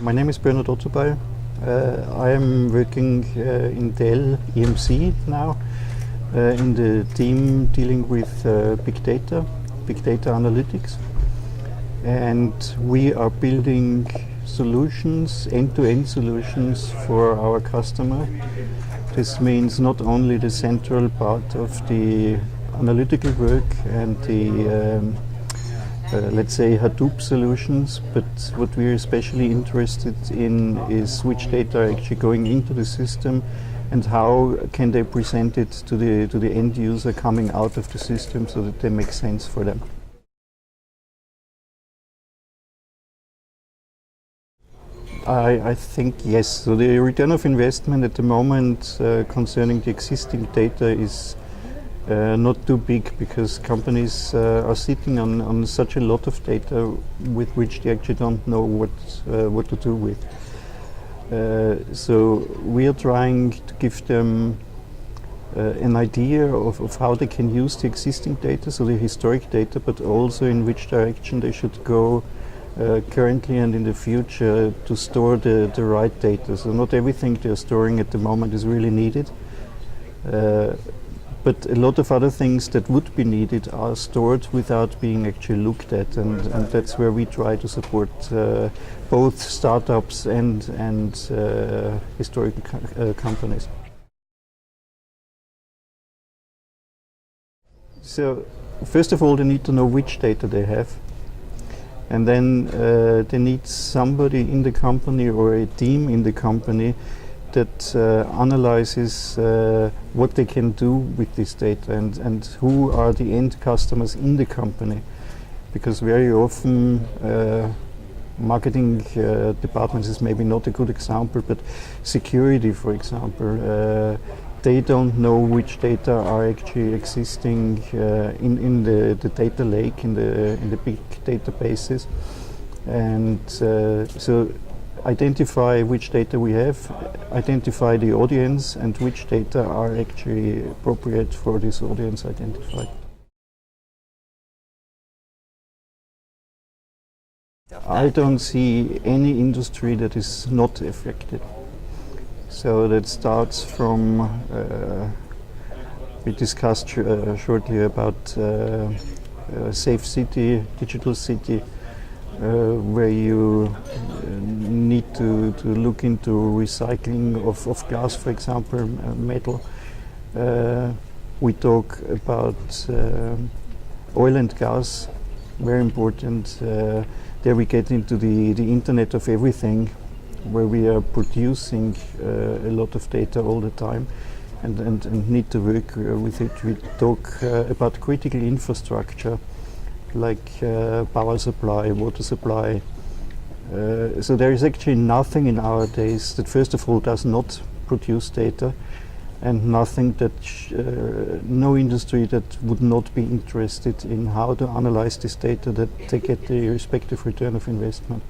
My name is Otupal. I am working in Dell EMC now in the team dealing with big data analytics, and we are building solutions, end-to-end solutions for our customer. This means not only the central part of the analytical work and the let's say Hadoop solutions, but what we're especially interested in is which data are actually going into the system and how can they present it to the end user coming out of the system so that they make sense for them. I think yes. So the return of investment at the moment concerning the existing data is not too big, because companies are sitting on such a lot of data with which they actually don't know what to do with. So we are trying to give them an idea of how they can use the existing data, so the historic data, but also in which direction they should go currently and in the future to store the right data. So not everything they're storing at the moment is really needed. But a lot of other things that would be needed are stored without being actually looked at, and that's where we try to support both startups and historic companies. So first of all, they need to know which data they have, and then they need somebody in the company or a team in the company that analyzes what they can do with this data and who are the end customers in the company. Because very often marketing departments is maybe not a good example, but security, for example, they don't know which data are actually existing in the data lake, in the big databases. And so identify which data we have, identify the audience, and which data are actually appropriate for this audience identified. I don't see any industry that is not affected. So that starts from, we discussed shortly about safe city, digital city, where you need to look into recycling of glass, for example, metal. We talk about oil and gas, very important. There we get into the Internet of Everything, where we are producing a lot of data all the time and need to work with it. We talk about critical infrastructure, like power supply, water supply. So there is actually nothing in our days that first of all does not produce data, and nothing that no industry that would not be interested in how to analyze this data, that they get the respective return of investment.